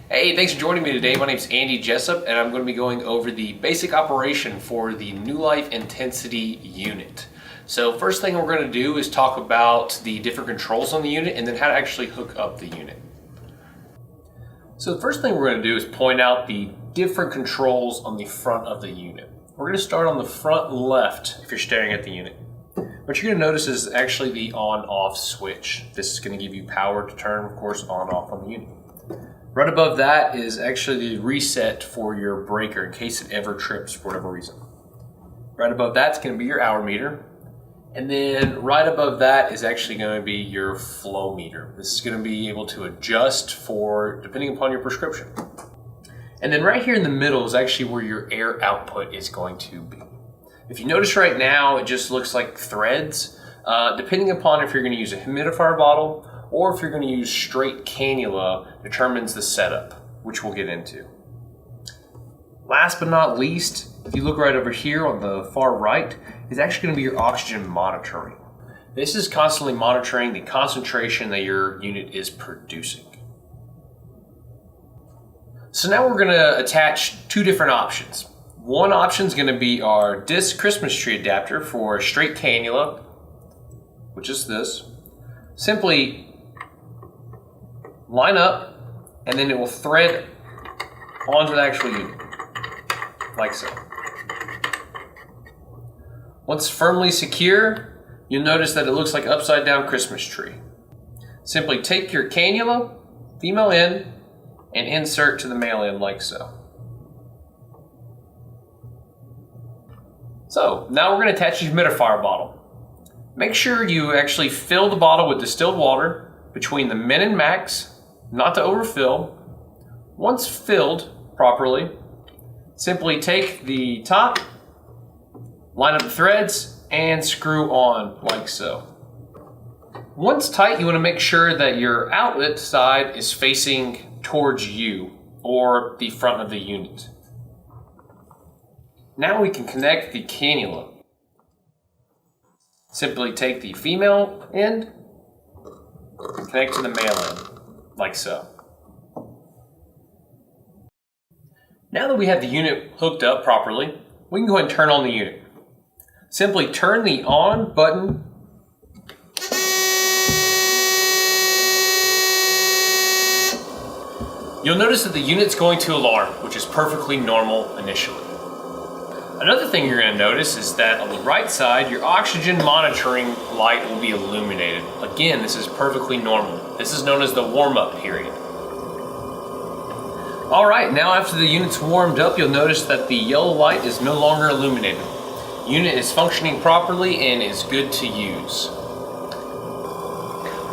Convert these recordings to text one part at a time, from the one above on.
Hey, thanks for joining me today. My name is Andy Jessup, and I'm going to be going over the basic operation for the NewLife Intensity unit. So first thing we're going to do is talk about the different controls on the unit and then how to actually hook up the unit. So the first thing we're going to do is point out the different controls on the front of the unit. We're going to start on the front left if you're staring at the unit. What you're going to notice is actually the on-off switch. This is going to give you power to turn, of course, on-off on the unit. Right above that is actually the reset for your breaker in case it ever trips for whatever reason. Right above that's going to be your hour meter. And then right above that is actually going to be your flow meter. This is going to be able to adjust for depending upon your prescription. And then right here in the middle is actually where your air output is going to be. If you notice right now, it just looks like threads. Depending upon if you're going to use a humidifier bottle or if you're going to use straight cannula, determines the setup, which we'll get into. Last but not least, if you look right over here on the far right, is actually going to be your oxygen monitoring. This is constantly monitoring the concentration that your unit is producing. So now we're going to attach two different options. One option is going to be our disc Christmas tree adapter for a straight cannula, which is this. Simply line up and then it will thread onto the actual unit, like so. Once firmly secure, you'll notice that it looks like an upside down Christmas tree. Simply take your cannula, female end, and insert to the male end like so. So now we're going to attach the humidifier bottle. Make sure you actually fill the bottle with distilled water between the min and max, not to overfill. Once filled properly, simply take the top, line up the threads, and screw on like so. Once tight, you want to make sure that your outlet side is facing towards you or the front of the unit. Now we can connect the cannula. Simply take the female end, connect to the male end, like so. Now that we have the unit hooked up properly, we can go ahead and turn on the unit. Simply turn the on button You'll notice that the unit's going to alarm, which is perfectly normal initially. Another thing you're going to notice is that on the right side, your oxygen monitoring light will be illuminated. Again, this is perfectly normal. This is known as the warm-up period. Alright, now after the unit's warmed up, you'll notice that the yellow light is no longer illuminated. The unit is functioning properly and is good to use.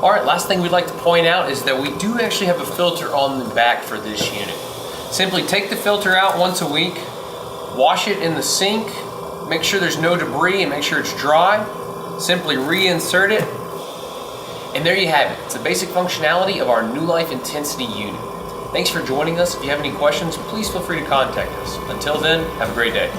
Alright, last thing we'd like to point out is that we do actually have a filter on the back for this unit. Simply take the filter out once a week, wash it in the sink, make sure there's no debris and make sure it's dry. Simply reinsert it, and there you have it. It's the basic functionality of our NewLife Intensity unit. Thanks for joining us. If you have any questions, please feel free to contact us. Until then, have a great day.